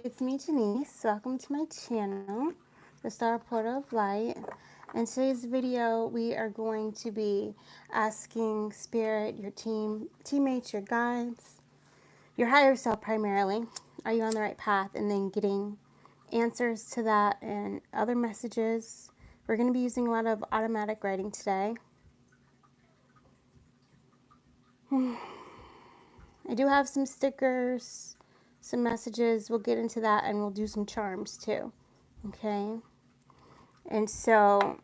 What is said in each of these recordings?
it's me, Denise. Welcome to my channel, The Star Portal of Light. In today's video, we are going to be asking Spirit, your teammates, your guides, your higher self primarily, are you on the right path? And then getting answers to that and other messages. We're going to be using a lot of automatic writing today. I do have some stickers, some messages. We'll get into that and we'll do some charms too. Okay? And so,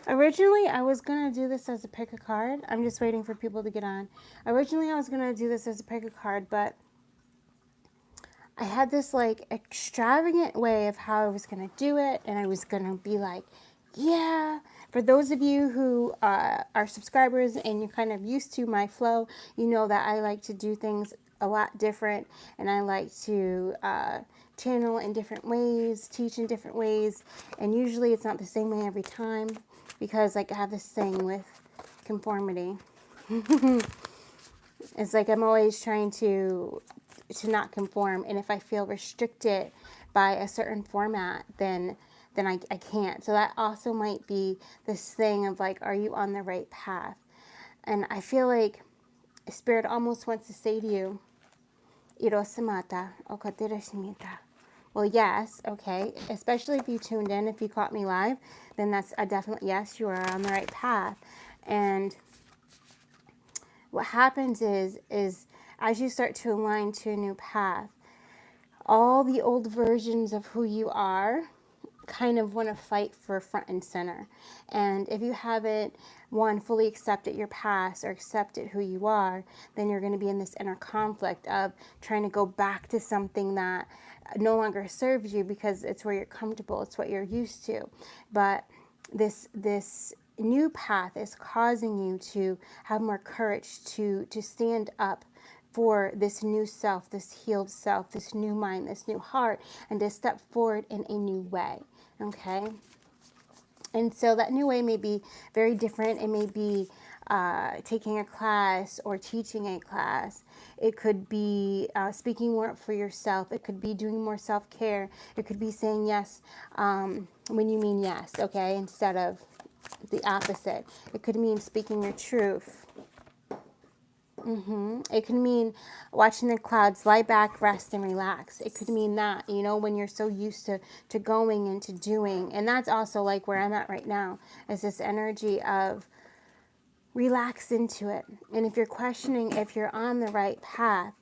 originally I was going to do this as a pick a card. I'm just waiting for people to get on. Originally I was going to do this as a pick a card, but I had this like extravagant way of how I was going to do it. And I was going to be like, yeah. For those of you who are subscribers and you're kind of used to my flow, you know that I like to do things a lot different, and I like to channel in different ways, teach in different ways, and usually it's not the same way every time because like I have this thing with conformity. It's like I'm always trying to not conform, and if I feel restricted by a certain format, then I can't. So that also might be this thing of like, are you on the right path? And I feel like Spirit almost wants to say to you, Irosamata Okatirashimita. Well, yes, okay. Especially if you tuned in, if you caught me live, then that's a definite yes, you are on the right path. And what happens is as you start to align to a new path, all the old versions of who you are kind of want to fight for front and center. And if you haven't, one, fully accepted your past or accepted who you are, then you're going to be in this inner conflict of trying to go back to something that no longer serves you because it's where you're comfortable, it's what you're used to. But this new path is causing you to have more courage to stand up for this new self, this healed self, this new mind, this new heart, and to step forward in a new way. Okay? And so that new way may be very different. It may be taking a class or teaching a class. It could be speaking more up for yourself. It could be doing more self-care. It could be saying yes when you mean yes, okay, instead of the opposite. It could mean speaking your truth. It could mean watching the clouds, lie back, rest, and relax. It could mean that, when you're so used to going and to doing. And that's also like where I'm at right now, is this energy of relax into it. And if you're questioning if you're on the right path,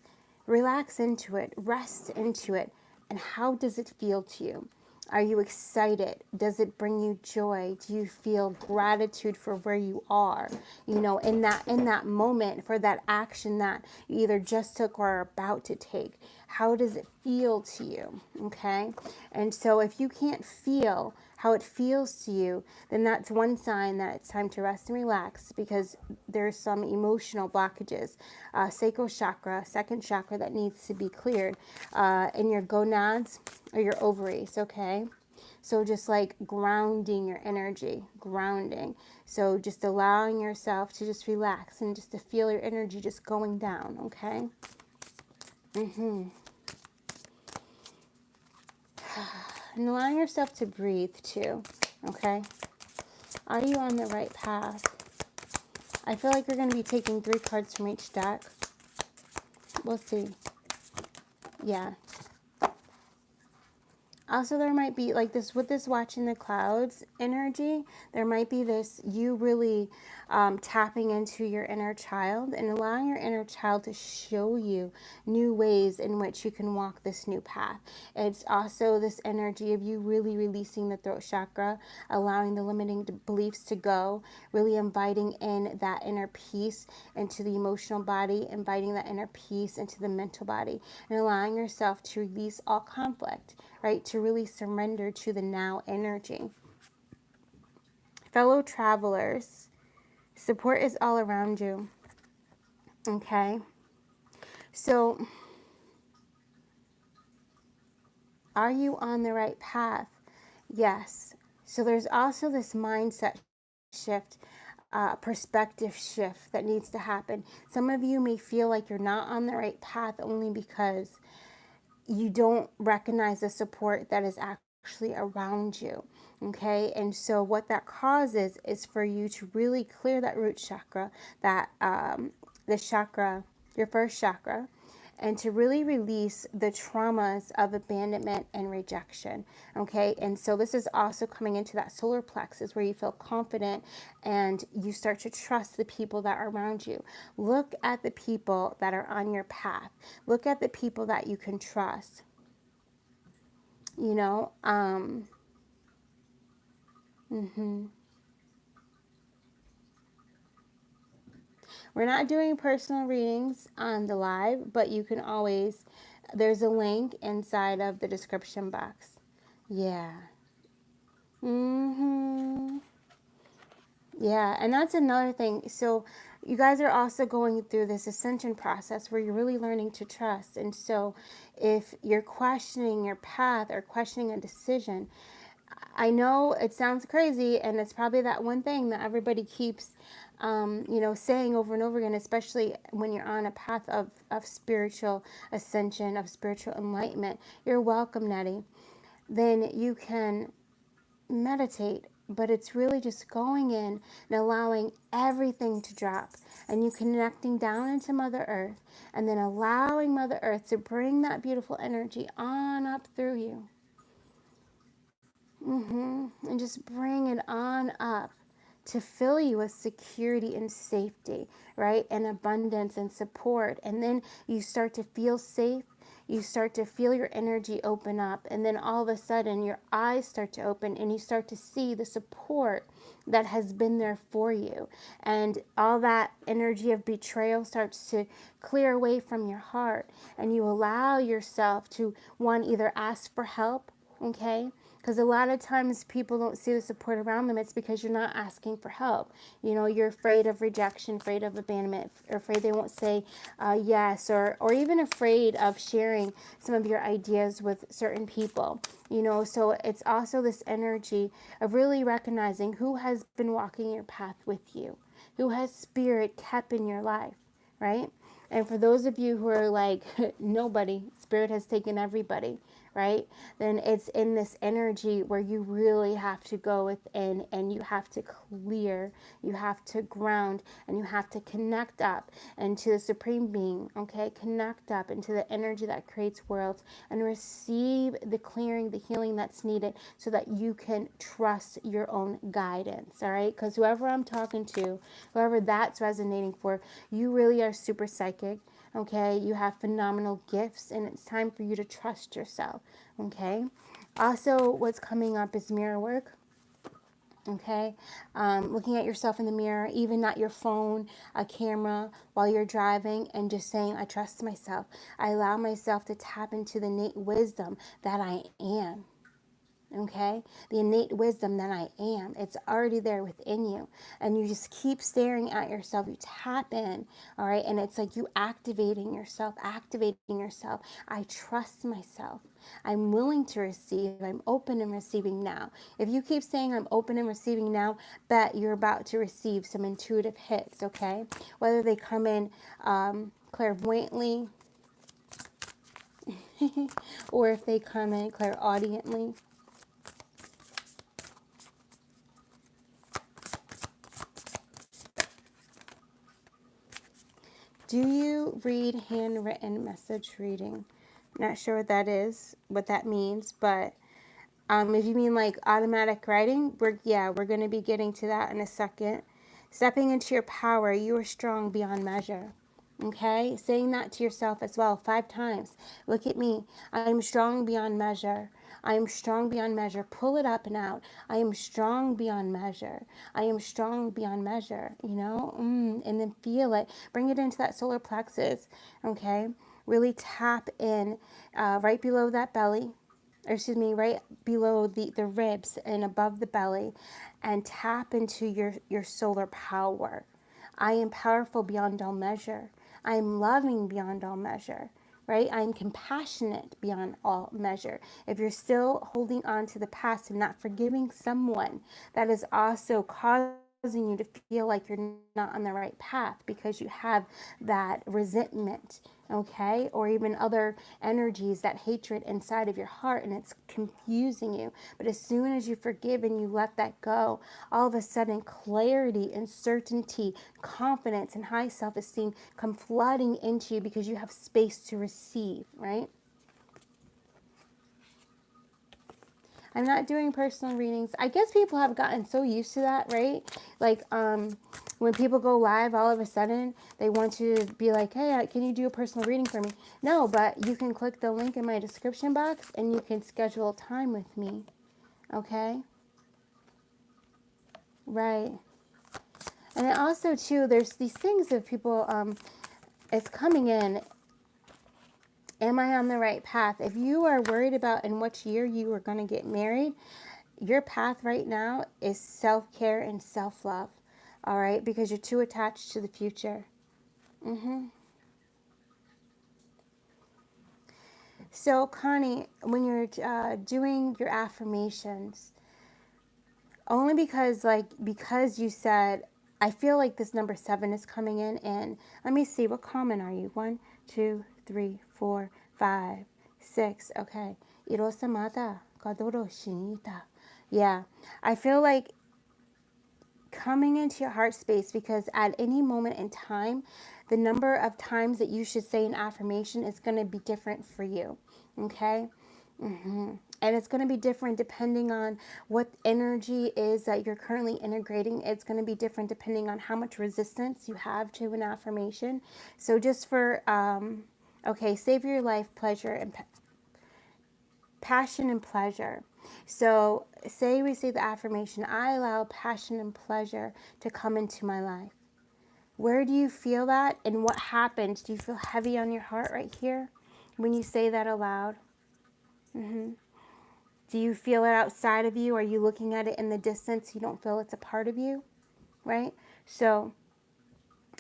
relax into it, rest into it. And how does it feel to you? Are you excited? Does it bring you joy? Do you feel gratitude for where you are? In that moment, for that action that you either just took or are about to take. How does it feel to you? Okay? And so if you can't feel how it feels to you, then that's one sign that it's time to rest and relax, because there's some emotional blockages. Sacral chakra, second chakra, that needs to be cleared in your gonads or your ovaries, okay? So just like grounding your energy, grounding. So just allowing yourself to just relax and just to feel your energy just going down, okay? And allowing yourself to breathe too, okay? Are you on the right path? I feel like you're going to be taking 3 cards from each deck. We'll see. Yeah. Also, there might be like this with this watching the clouds energy. There might be this you really tapping into your inner child and allowing your inner child to show you new ways in which you can walk this new path. It's also this energy of you really releasing the throat chakra, allowing the limiting beliefs to go, really inviting in that inner peace into the emotional body, inviting that inner peace into the mental body, and allowing yourself to release all conflict, right? To really surrender to the now energy. Fellow travelers, support is all around you. Okay? So, are you on the right path? Yes. So there's also this mindset shift perspective shift that needs to happen. Some of you may feel like you're not on the right path only because you don't recognize the support that is actually around you. Okay, and so what that causes is for you to really clear that root chakra, that the chakra, your first chakra, and to really release the traumas of abandonment and rejection. Okay, and so this is also coming into that solar plexus where you feel confident and you start to trust the people that are around you. Look at the people that are on your path, look at the people that you can trust. You know, we're not doing personal readings on the live, but you can always, there's a link inside of the description box. Yeah. Mm-hmm. Yeah, and that's another thing. So you guys are also going through this ascension process where you're really learning to trust. And so if you're questioning your path or questioning a decision, I know it sounds crazy, and it's probably that one thing that everybody keeps, saying over and over again, especially when you're on a path of spiritual ascension, of spiritual enlightenment. You're welcome, Nettie. Then you can meditate, but it's really just going in and allowing everything to drop, and you connecting down into Mother Earth, and then allowing Mother Earth to bring that beautiful energy on up through you. And just bring it on up to fill you with security and safety, right? And abundance and support. And then you start to feel safe. You start to feel your energy open up. And then all of a sudden, your eyes start to open and you start to see the support that has been there for you. And all that energy of betrayal starts to clear away from your heart. And you allow yourself to, one, either ask for help, okay? Because a lot of times people don't see the support around them. It's because you're not asking for help. You know, you're afraid of rejection, afraid of abandonment, or afraid they won't say yes, or even afraid of sharing some of your ideas with certain people. You know, so it's also this energy of really recognizing who has been walking your path with you, who has spirit kept in your life, right? And for those of you who are like, nobody, spirit has taken everybody, right? Then it's in this energy where you really have to go within and you have to clear, you have to ground, and you have to connect up into the Supreme Being, okay? Connect up into the energy that creates worlds and receive the clearing, the healing that's needed so that you can trust your own guidance, all right? Because whoever I'm talking to, whoever that's resonating for, you really are super psychic. Okay, you have phenomenal gifts, and it's time for you to trust yourself. Okay, also, what's coming up is mirror work. Okay, looking at yourself in the mirror, even not your phone, a camera while you're driving, and just saying, I trust myself. I allow myself to tap into the innate wisdom that I am. Okay, the innate wisdom that I am, it's already there within you, and you just keep staring at yourself. You tap in, all right, and it's like you activating yourself. I trust myself. I'm willing to receive. I'm open and receiving now. If you keep saying I'm open and receiving now, bet you're about to receive some intuitive hits. Okay, whether they come in clairvoyantly or if they come in clairaudiently. Do you read handwritten message reading? Not sure what that is, what that means, but if you mean like automatic writing, we're going to be getting to that in a second. Stepping into your power, you are strong beyond measure. Okay, saying that to yourself as well 5 times. Look at me. I am strong beyond measure. I am strong beyond measure. Pull it up and out. I am strong beyond measure. I am strong beyond measure. You know, and then feel it. Bring it into that solar plexus. Okay, really tap in right below that belly. Or excuse me, right below the ribs and above the belly, and tap into your solar power. I am powerful beyond all measure. I am loving beyond all measure, right? I am compassionate beyond all measure. If you're still holding on to the past and not forgiving someone, that is also causing you to feel like you're not on the right path because you have that resentment, okay? Or even other energies, that hatred inside of your heart, and it's confusing you. But as soon as you forgive and you let that go, all of a sudden clarity and certainty, confidence, and high self esteem come flooding into you because you have space to receive, right? I'm not doing personal readings. I guess people have gotten so used to that, right? Like, when people go live, all of a sudden they want you to be like, hey, can you do a personal reading for me? No, but you can click the link in my description box and you can schedule a time with me. Okay? Right. And then also, too, there's these things that people, it's coming in. Am I on the right path? If you are worried about in which year you are going to get married, your path right now is self-care and self-love. All right? Because you're too attached to the future. So, Connie, when you're doing your affirmations, only because you said, I feel like this number 7 is coming in, and let me see, what comment are you? 1, 2, 3, 4, 5, 6. Okay. Irosamata kadoro shinita. Yeah. I feel like coming into your heart space, because at any moment in time, the number of times that you should say an affirmation is going to be different for you. Okay? And it's going to be different depending on what energy is that you're currently integrating. It's going to be different depending on how much resistance you have to an affirmation. So just for, okay, savor your life, pleasure, and passion and pleasure. So say we say the affirmation, I allow passion and pleasure to come into my life. Where do you feel that, and what happens? Do you feel heavy on your heart right here when you say that aloud? Do you feel it outside of you? Are you looking at it in the distance? You don't feel it's a part of you, right? So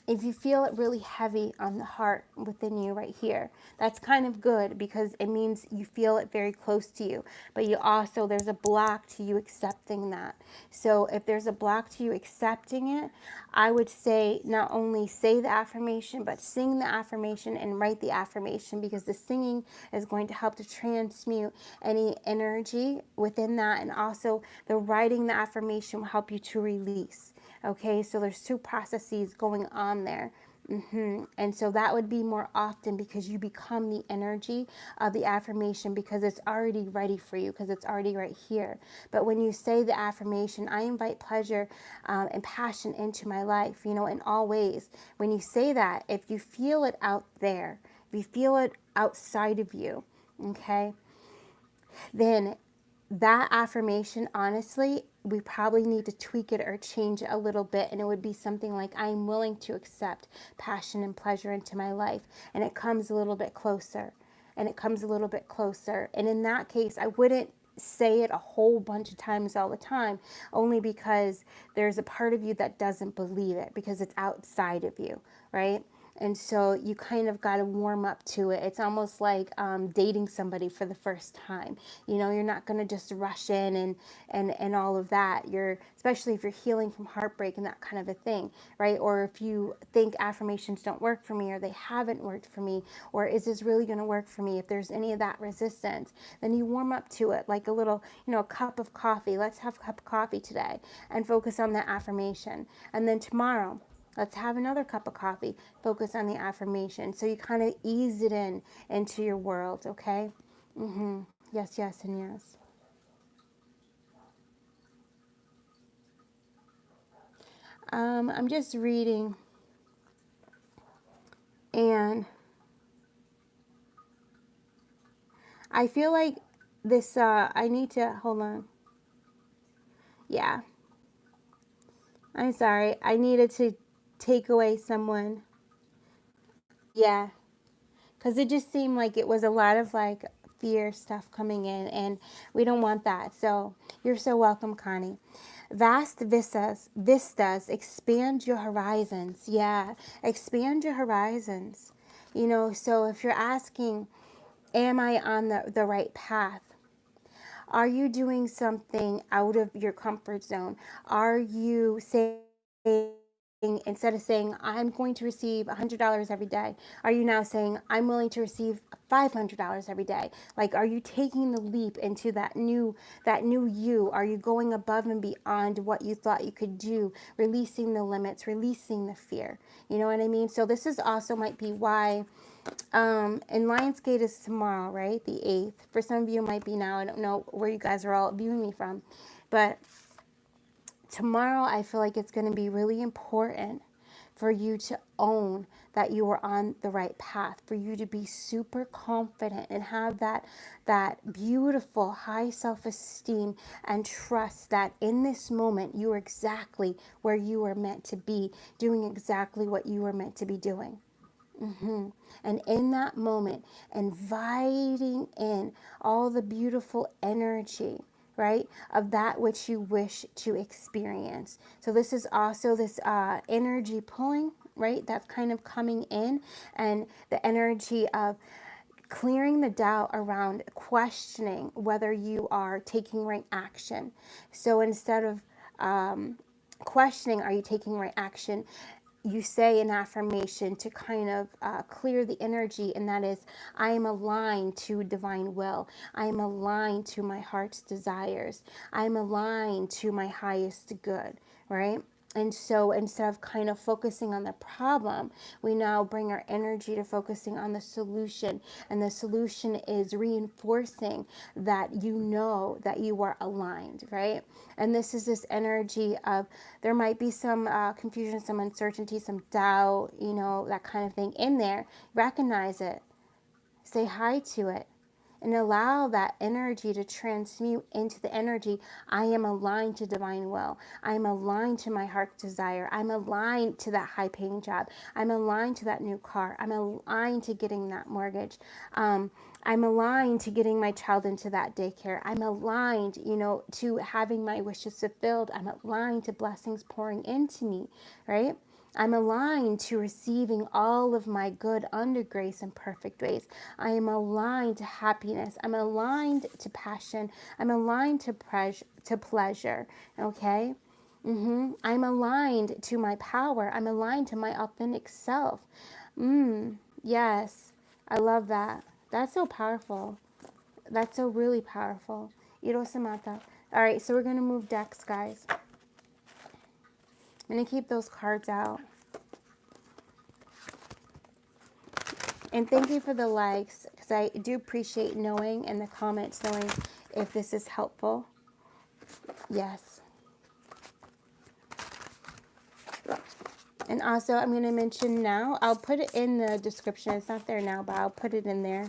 if you feel it really heavy on the heart within you right here, that's kind of good because it means you feel it very close to you. But you also, there's a block to you accepting that. So if there's a block to you accepting it, I would say not only say the affirmation, but sing the affirmation and write the affirmation, because the singing is going to help to transmute any energy within that. And also the writing the affirmation will help you to release. Okay, so there's two processes going on there. And so that would be more often because you become the energy of the affirmation, because it's already ready for you, because it's already right here. But when you say the affirmation, I invite pleasure and passion into my life, in all ways. When you say that, if you feel it out there, if you feel it outside of you, okay, then that affirmation, honestly, we probably need to tweak it or change it a little bit. And it would be something like, I'm willing to accept passion and pleasure into my life. And it comes a little bit closer. And it comes a little bit closer. And in that case, I wouldn't say it a whole bunch of times all the time, only because there's a part of you that doesn't believe it because it's outside of you, right? And so you kind of got to warm up to it. It's almost like dating somebody for the first time. You're not going to just rush in and all of that. Especially if you're healing from heartbreak and that kind of a thing, right? Or if you think affirmations don't work for me, or they haven't worked for me, or is this really going to work for me? If there's any of that resistance, then you warm up to it like a little, a cup of coffee. Let's have a cup of coffee today and focus on that affirmation. And then tomorrow, let's have another cup of coffee. Focus on the affirmation. So you kind of ease it into your world, okay? Yes, yes, and yes. I'm just reading, and I feel like this, I need to, hold on. Yeah, I'm sorry. I needed to take away someone. Yeah, because it just seemed like it was a lot of like fear stuff coming in, and we don't want that. So you're so welcome, Connie. Vast vistas, expand your horizons. Yeah, expand your horizons. So if you're asking, am I on the right path? Are you doing something out of your comfort zone? Are you saying instead of saying I'm going to receive $100 every day, are you now saying I'm willing to receive $500 every day? Like, are you taking the leap into that new you? Are you going above and beyond what you thought you could do, releasing the limits, releasing the fear? You know what I mean? So this is also might be why and Lionsgate is tomorrow, right? The 8th. For some of you, it might be now. I don't know where you guys are all viewing me from. But tomorrow, I feel like it's going to be really important for you to own that you are on the right path, for you to be super confident and have that beautiful high self-esteem and trust that in this moment you are exactly where you are meant to be, doing exactly what you are meant to be doing. And in that moment, inviting in all the beautiful energy, right, of that which you wish to experience. So this is also this energy pulling, right, that's kind of coming in, and the energy of clearing the doubt around questioning whether you are taking right action. So instead of questioning, are you taking right action? You say an affirmation to kind of clear the energy, and that is, I am aligned to divine will. I am aligned to my heart's desires. I am aligned to my highest good, right? And so instead of kind of focusing on the problem, we now bring our energy to focusing on the solution. And the solution is reinforcing that you know that you are aligned, right? And this is this energy of there might be some confusion, some uncertainty, some doubt, that kind of thing in there. Recognize it, say hi to it, and allow that energy to transmute into the energy. I am aligned to divine will. I am aligned to my heart's desire. I'm aligned to that high paying job. I'm aligned to that new car. I'm aligned to getting that mortgage. I'm aligned to getting my child into that daycare. I'm aligned, to having my wishes fulfilled. I'm aligned to blessings pouring into me, right? I'm aligned to receiving all of my good under grace and perfect ways. I am aligned to happiness. I'm aligned to passion. I'm aligned to pleasure. Okay? I'm aligned to my power. I'm aligned to my authentic self. Yes, I love that. That's so powerful. That's so really powerful. Iro Samata. All right, so we're going to move decks, guys. I'm going to keep those cards out. And thank you for the likes, because I do appreciate knowing in the comments, knowing if this is helpful. Yes. And also, I'm going to mention now, I'll put it in the description. It's not there now, but I'll put it in there.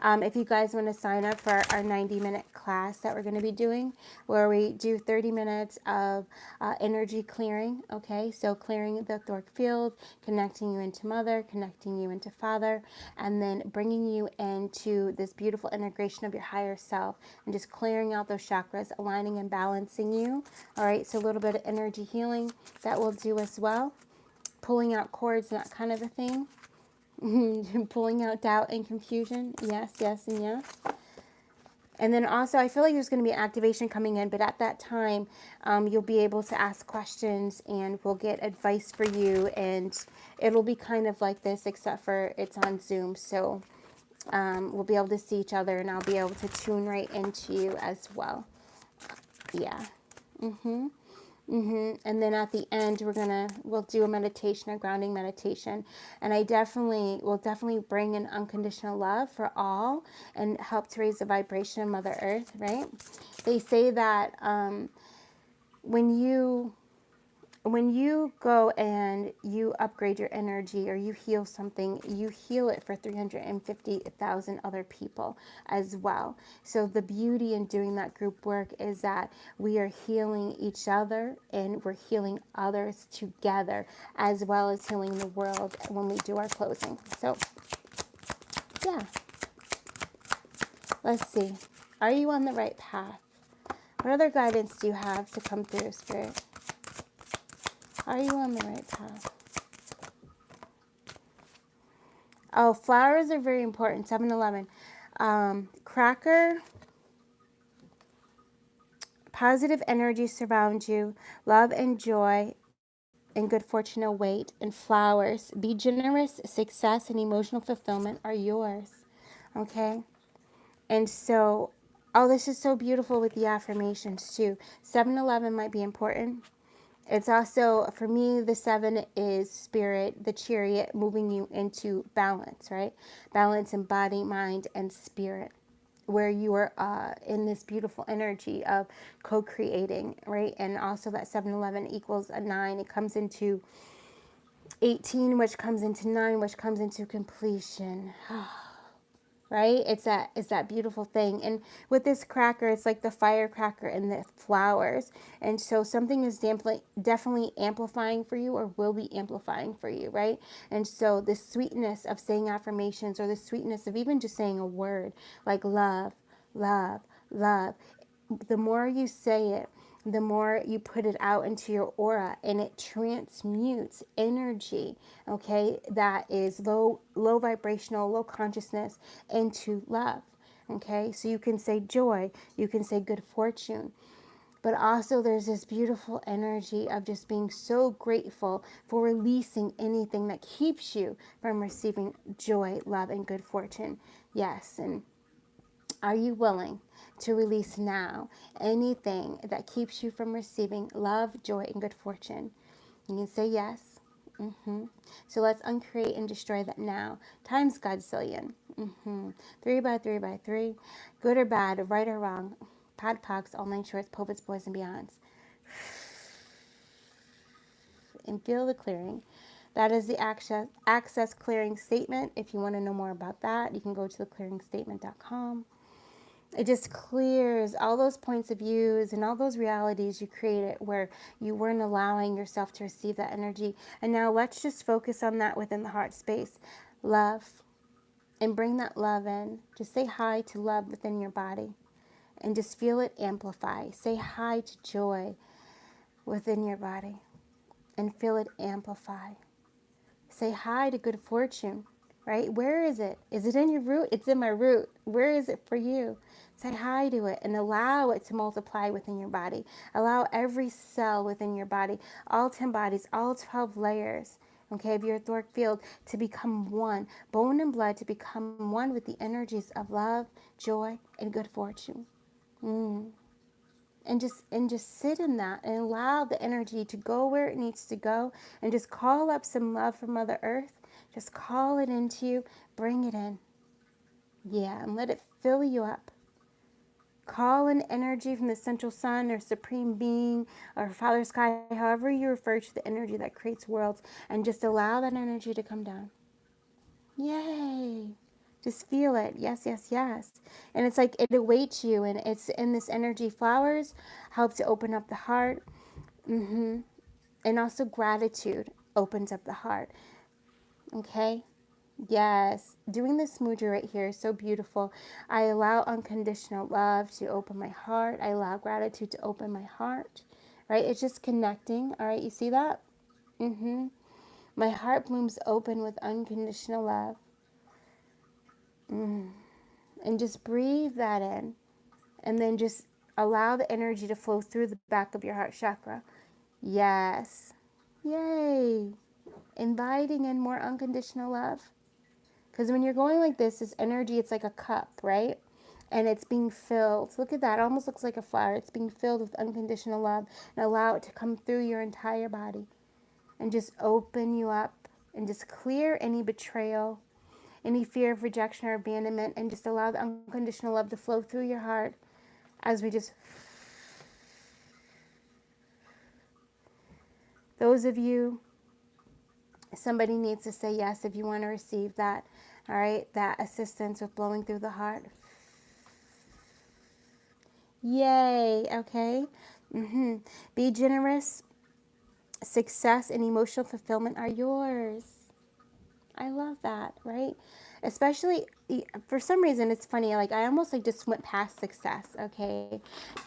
If you guys want to sign up for our 90-minute class that we're going to be doing, where we do 30 minutes of energy clearing, okay? So clearing the etheric field, connecting you into mother, connecting you into father, and then bringing you into this beautiful integration of your higher self, and just clearing out those chakras, aligning and balancing you, all right? So a little bit of energy healing that we'll do as well, pulling out cords and that kind of a thing. Pulling out doubt and confusion. Yes, yes, and yes. And then also, I feel like there's going to be activation coming in, but at that time, you'll be able to ask questions, and we'll get advice for you, and it'll be kind of like this, except for it's on Zoom. So we'll be able to see each other, and I'll be able to tune right into you as well. Yeah. And then at the end, we'll do a meditation, a grounding meditation. And I will definitely bring an unconditional love for all and help to raise the vibration of Mother Earth, right? They say that when you go and you upgrade your energy or you heal something, you heal it for 350,000 other people as well. So the beauty in doing that group work is that we are healing each other and we're healing others together, as well as healing the world when we do our closing. So yeah, let's see. Are you on the right path? What other guidance do you have to come through, Spirit? Are you on the right path? Oh, flowers are very important. 7-Eleven. Cracker. Positive energy surrounds you. Love and joy and good fortune await, and flowers. Be generous, success, and emotional fulfillment are yours. Okay? And so, oh, this is so beautiful with the affirmations too. 7-Eleven might be important. It's also, for me, the 7 is spirit, the chariot, moving you into balance, right? Balance in body, mind, and spirit, where you are in this beautiful energy of co-creating, right? And also that 7-Eleven equals a 9. It comes into 18, which comes into 9, which comes into completion. Right? It's that beautiful thing. And with this cracker, it's like the firecracker and the flowers. And so something is definitely amplifying for you, or will be amplifying for you, right? And so the sweetness of saying affirmations, or the sweetness of even just saying a word like love, love, love. The more you say it, the more you put it out into your aura, and it transmutes energy, okay, that is low vibrational, low consciousness, into love. Okay, so you can say joy, you can say good fortune, but also there's this beautiful energy of just being so grateful for releasing anything that keeps you from receiving joy, love, and good fortune. Yes. And are you willing to release now anything that keeps you from receiving love, joy, and good fortune? You can say yes. So let's uncreate and destroy that now. Times Godzillion. 3 by 3 by 3. Good or bad, right or wrong. Podpocs, online shorts, poets, boys, and beyonds. And feel the clearing. That is the access clearing statement. If you want to know more about that, you can go to theclearingstatement.com. It just clears all those points of views and all those realities you created where you weren't allowing yourself to receive that energy. And now let's just focus on that within the heart space. Love. And bring that love in. Just say hi to love within your body. And just feel it amplify. Say hi to joy within your body. And feel it amplify. Say hi to good fortune, right? Where is it? Is it in your root? It's in my root. Where is it for you? Say hi to it and allow it to multiply within your body. Allow every cell within your body, all 10 bodies, all 12 layers, okay, of your etheric field to become one, bone and blood to become one with the energies of love, joy, and good fortune. And just sit in that and allow the energy to go where it needs to go, and just call up some love from Mother Earth. Just call it into you, bring it in. Yeah, and let it fill you up. Call in energy from the central sun or supreme being or Father Sky, however you refer to the energy that creates worlds, and just allow that energy to come down. Yay! Just feel it. Yes, yes, yes. And it's like it awaits you, and it's in this energy. Flowers help to open up the heart. And also gratitude opens up the heart. Okay? Yes. Doing this mudra right here is so beautiful. I allow unconditional love to open my heart. I allow gratitude to open my heart. Right? It's just connecting. All right, you see that? My heart blooms open with unconditional love. And just breathe that in. And then just allow the energy to flow through the back of your heart chakra. Yes. Yay. Inviting in more unconditional love. Because when you're going like this energy, it's like a cup, right? And it's being filled. Look at that. It almost looks like a flower. It's being filled with unconditional love. And allow it to come through your entire body. And just open you up. And just clear any betrayal, any fear of rejection or abandonment. And just allow the unconditional love to flow through your heart as we just... Those of you, somebody needs to say yes if you want to receive that, all right, that assistance with blowing through the heart. Yay, okay. Be generous, success, and emotional fulfillment are yours. I love that, right? Especially, for some reason, it's funny, like I almost like just went past success, okay?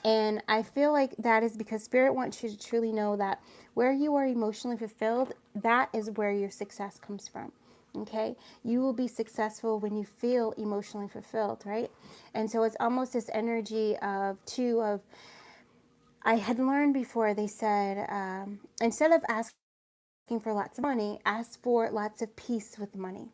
And I feel like that is because Spirit wants you to truly know that where you are emotionally fulfilled, that is where your success comes from. Okay, you will be successful when you feel emotionally fulfilled, right? And so it's almost this energy of I had learned before, they said, instead of asking asking for lots of money, ask for lots of peace with money,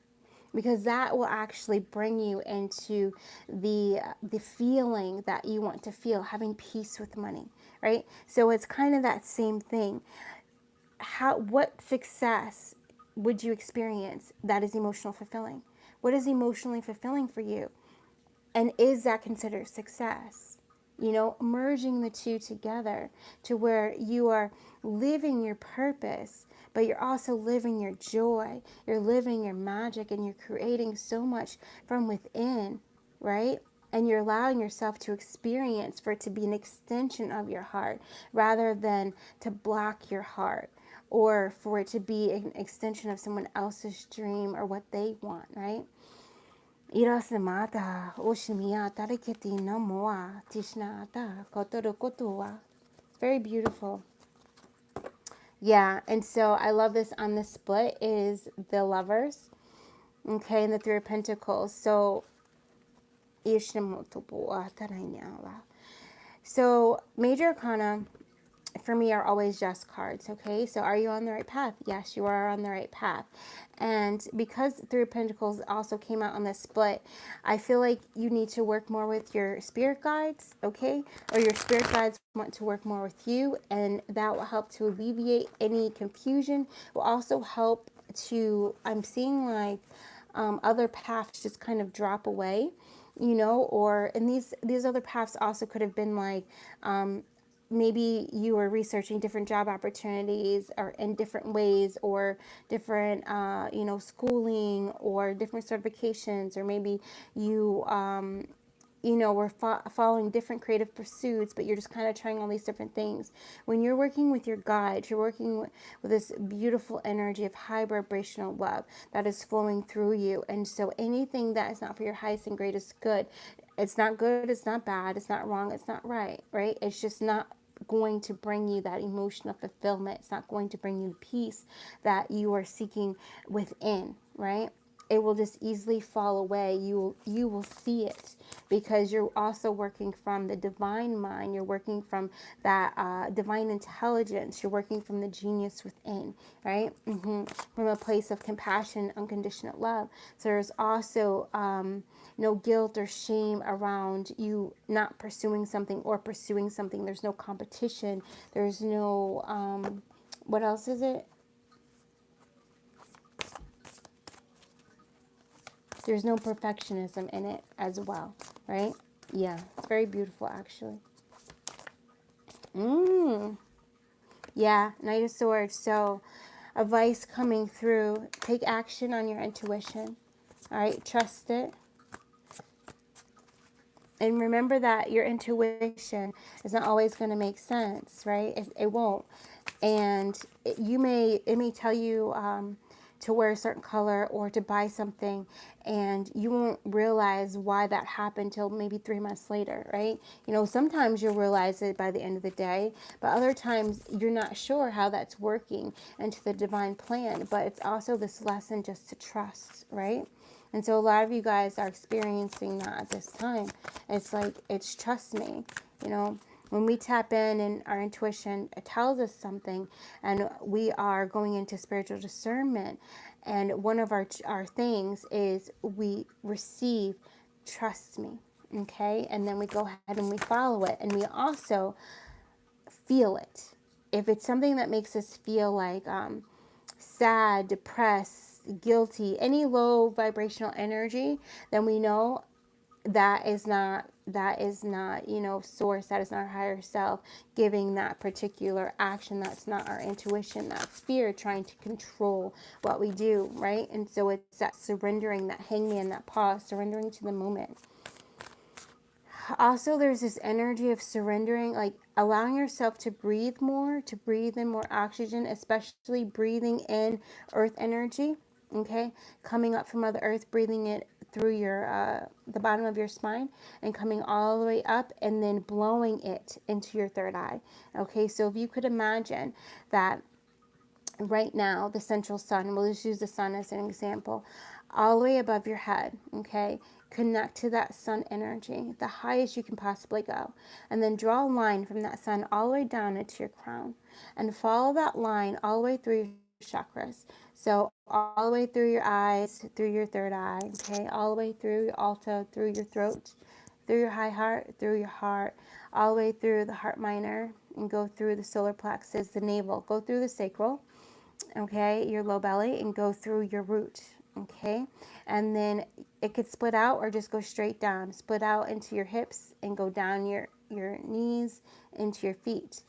because that will actually bring you into the feeling that you want to feel, having peace with money, right? So it's kind of that same thing. What success would you experience that is emotional fulfilling? What is emotionally fulfilling for you? And is that considered success? You know, merging the two together to where you are living your purpose, but you're also living your joy. You're living your magic, and you're creating so much from within, right? And you're allowing yourself to experience for it to be an extension of your heart rather than to block your heart, or for it to be an extension of someone else's dream or what they want, right? Irasamata, Oshimiya, Tareketi, Namoa, Tishnata, Kotoro Kotua. It's very beautiful. Yeah, and so I love this on the split is the Lovers, okay, and the Three of Pentacles. So, Ishimotopoa, Taranyala. So, Major Arcana for me are always just cards, okay? So are you on the right path? Yes, you are on the right path. And because Three of Pentacles also came out on this split, I feel like you need to work more with your spirit guides, okay? Or your spirit guides want to work more with you, and that will help to alleviate any confusion. Will also help to, I'm seeing like other paths just kind of drop away, you know, or, and these other paths also could have been like, maybe you are researching different job opportunities or in different ways, or different you know, schooling or different certifications, or maybe you you know, we're following different creative pursuits, but you're just kind of trying all these different things. When you're working with your guides, you're working with this beautiful energy of high vibrational love that is flowing through you. And so anything that is not for your highest and greatest good, it's not good, it's not bad, it's not wrong, it's not right, right? It's just not going to bring you that emotional fulfillment. It's not going to bring you the peace that you are seeking within, right? It will just easily fall away. You will see it, because you're also working from the divine mind. You're working from that divine intelligence. You're working from the genius within, right? From a place of compassion, unconditional love. So there's also no guilt or shame around you not pursuing something or pursuing something. There's no competition. There's no what else is it? There's no perfectionism in it as well, right? Yeah, it's very beautiful actually. Yeah, Knight of Swords. So, advice coming through: take action on your intuition. All right, trust it. And remember that your intuition is not always going to make sense, right? It won't. And it may tell you to wear a certain color or to buy something, and you won't realize why that happened till maybe 3 months later, right? You know, sometimes you'll realize it by the end of the day, but other times you're not sure how that's working into the divine plan. But it's also this lesson just to trust, right? And so a lot of you guys are experiencing that at this time. It's like, it's trust me, you know. When we tap in and our intuition tells us something, and we are going into spiritual discernment, and one of our things is we receive, trust me, okay? And then we go ahead and we follow it, and we also feel it. If it's something that makes us feel like sad, depressed, guilty, any low vibrational energy, then we know that is not, you know, source, that is not our higher self giving that particular action. That's not our intuition. That's fear trying to control what we do, right? And so it's that surrendering, that hangman, that pause, surrendering to the moment. Also, there's this energy of surrendering, like allowing yourself to breathe more, to breathe in more oxygen, especially breathing in earth energy, okay? Coming up from Mother Earth, breathing it through your the bottom of your spine and coming all the way up, and then blowing it into your third eye, okay? So if you could imagine that right now, the central sun, we'll just use the sun as an example, all the way above your head, okay? Connect to that sun energy, the highest you can possibly go. And then draw a line from that sun all the way down into your crown. And follow that line all the way through your chakras. So all the way through your eyes, through your third eye, okay, all the way through your alta, through your throat, through your high heart, through your heart, all the way through the heart minor, and go through the solar plexus, the navel, go through the sacral, okay, your low belly, and go through your root, okay, and then it could split out or just go straight down, split out into your hips and go down your knees into your feet,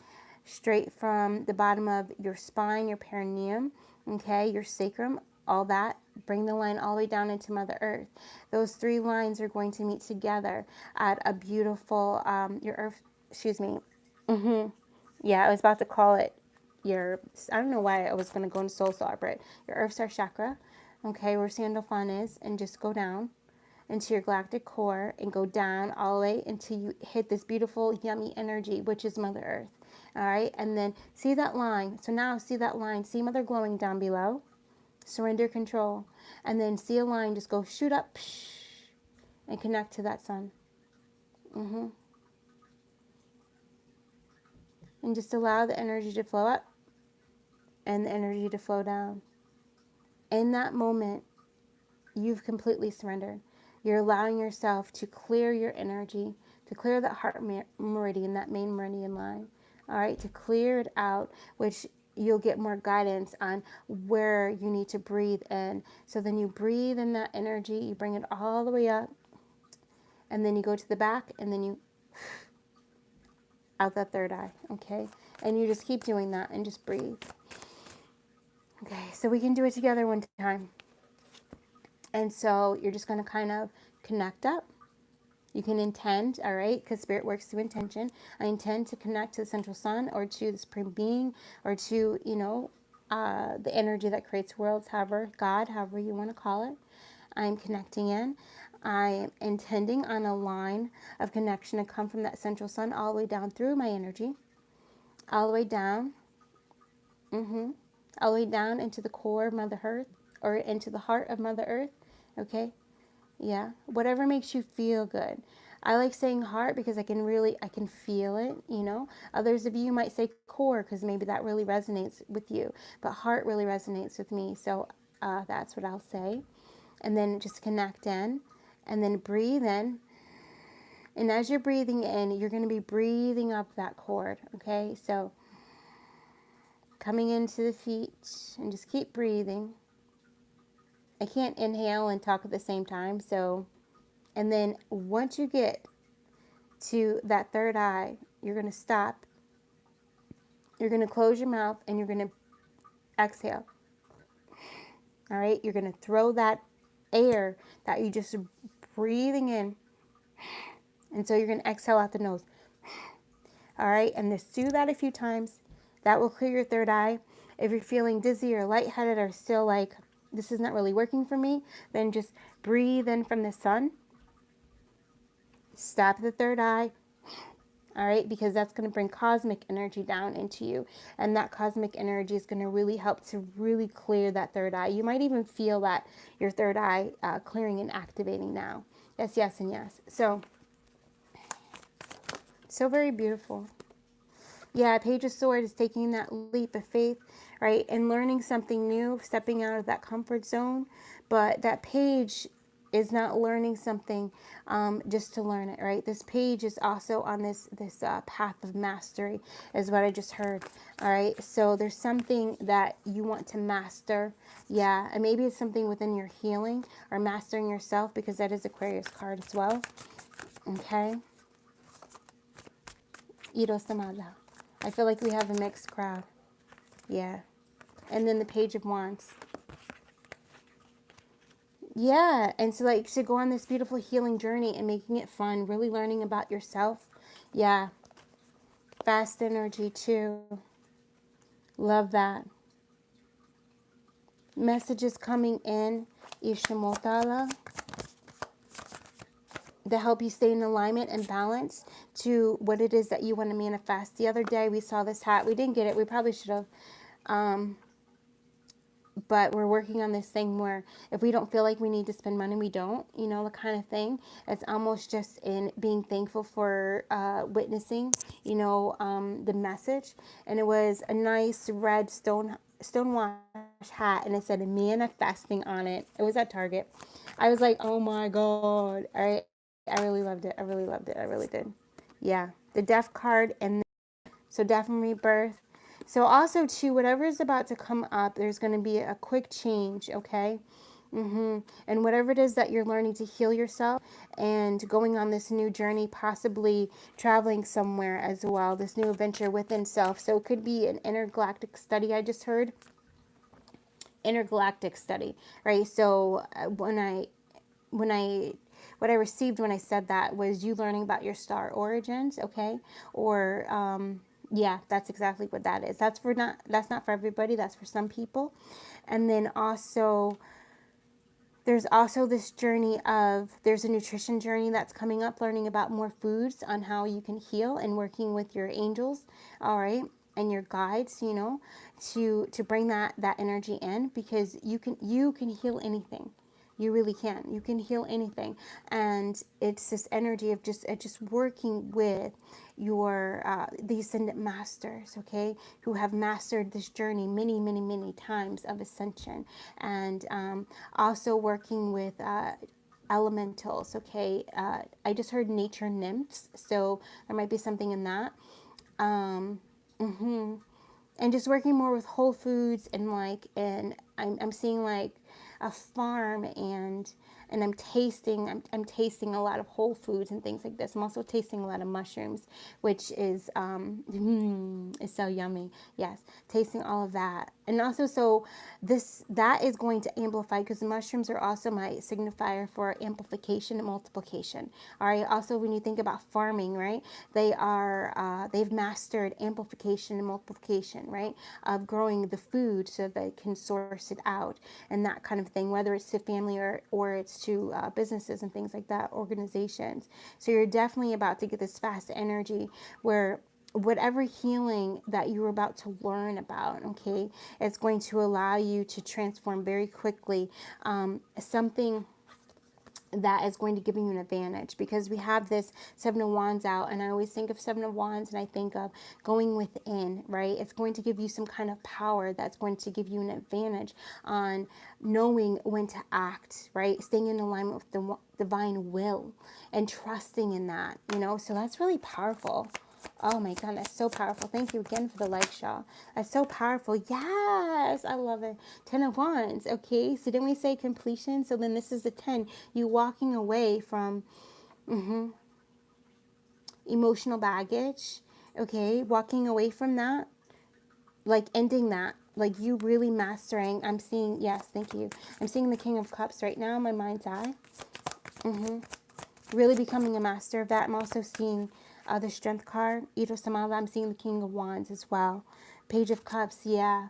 straight from the bottom of your spine, your perineum, okay, your sacrum, all that. Bring the line all the way down into Mother Earth. Those three lines are going to meet together at a beautiful, your Earth, excuse me. Yeah, I was about to call it your, I don't know why I was going to go into Soul Star, but your Earth Star Chakra, okay, where Sandalphon is, and just go down into your galactic core and go down all the way until you hit this beautiful, yummy energy, which is Mother Earth. All right, and then see that line. So now see that line. See Mother glowing down below. Surrender control. And then see a line just go shoot up and connect to that sun. And just allow the energy to flow up and the energy to flow down. In that moment, you've completely surrendered. You're allowing yourself to clear your energy, to clear that heart meridian, that main meridian line. All right, to clear it out, which you'll get more guidance on where you need to breathe in. So then you breathe in that energy, you bring it all the way up, and then you go to the back, and then you out that third eye, okay? And you just keep doing that and just breathe. Okay, so we can do it together one time. And so you're just going to kind of connect up. You can intend, all right, because Spirit works through intention. I intend to connect to the central sun or to the Supreme Being or to, the energy that creates worlds, however, God, however you want to call it. I'm connecting in. I'm intending on a line of connection to come from that central sun all the way down through my energy, all the way down, all the way down into the core of Mother Earth or into the heart of Mother Earth, okay? Yeah, whatever makes you feel good. I like saying heart because I can feel it. Others of you might say core because maybe that really resonates with you, but heart really resonates with me. So that's what I'll say. And then just connect in and then breathe in. And as you're breathing in, you're going to be breathing up that cord, okay? So coming into the feet and just keep breathing. I can't inhale and talk at the same time, so, and then once you get to that third eye, you're going to stop. You're going to close your mouth and you're going to exhale. All right? You're going to throw that air that you just breathing in. And so you're going to exhale out the nose. All right? And just do that a few times. That will clear your third eye. If you're feeling dizzy or lightheaded or still like, this is not really working for me, then just breathe in from the sun. Stop the third eye. All right, because that's going to bring cosmic energy down into you. And that cosmic energy is going to really help to really clear that third eye. You might even feel that your third eye clearing and activating now. Yes, yes, and yes. So very beautiful. Yeah, Page of Swords is taking that leap of faith, right? And learning something new, stepping out of that comfort zone. But that page is not learning something just to learn it, right? This page is also on this path of mastery, is what I just heard. All right, so there's something that you want to master, yeah, and maybe it's something within your healing or mastering yourself, because that is Aquarius card as well. Okay, Iro Samada. I feel like we have a mixed crowd, yeah. And then the Page of Wands. Yeah, and so like to go on this beautiful healing journey and making it fun, really learning about yourself. Yeah, fast energy too. Love that. Messages coming in, Ishimotala, to help you stay in alignment and balance to what it is that you want to manifest. The other day we saw this hat. We didn't get it. We probably should have. But we're working on this thing where if we don't feel like we need to spend money, we don't, the kind of thing. It's almost just in being thankful for witnessing, the message. And it was a nice red stone stonewash hat, and it said manifesting on it. It was at Target. I was like, oh my God. All right. I really loved it. I really loved it. I really did. Yeah. The death card, and so death and rebirth. So also too, whatever is about to come up, there's going to be a quick change, okay? And whatever it is that you're learning to heal yourself and going on this new journey, possibly traveling somewhere as well, this new adventure within self. So it could be an intergalactic study, I just heard. Intergalactic study, right? So when I what I received when I said that was you learning about your star origins, okay? Or yeah, that's exactly what that is. That's not for everybody, that's for some people. And then also there's also this journey of there's a nutrition journey that's coming up, learning about more foods on how you can heal and working with your angels, all right, and your guides, to bring that energy in, because you can heal anything. You really can. You can heal anything, and it's this energy of just working with your the ascendant masters, okay, who have mastered this journey many, many, many times of ascension, and also working with elementals, okay. I just heard nature nymphs, so there might be something in that. Um, hmm and just working more with whole foods, and I'm seeing like a farm, and I'm tasting a lot of whole foods and things like this. I'm also tasting a lot of mushrooms, which is so yummy. Yes, tasting all of that. And also, so that is going to amplify, because mushrooms are also my signifier for amplification and multiplication. All right. Also, when you think about farming, right, they've mastered amplification and multiplication, right, of growing the food so they can source it out and that kind of thing, whether it's to family or it's to businesses and things like that, organizations. So you're definitely about to get this fast energy where whatever healing that you're about to learn about, okay, it's going to allow you to transform very quickly, something that is going to give you an advantage, because we have this Seven of Wands out, and I always think of Seven of Wands and I think of going within, right? It's going to give you some kind of power that's going to give you an advantage on knowing when to act, right? Staying in alignment with the divine will and trusting in that, so that's really powerful. Oh my goodness, so powerful. Thank you again for the like, Shaw. That's so powerful. Yes, I love it. 10 of Wands. Okay, so then we say completion. So then this is the 10. You walking away from emotional baggage. Okay, walking away from that, like ending that. Like you really mastering. I'm seeing, yes, thank you. I'm seeing the King of Cups right now in my mind's eye. Really becoming a master of that. I'm also seeing the Strength card, Ito Samala. I'm seeing the King of Wands as well. Page of Cups, yeah.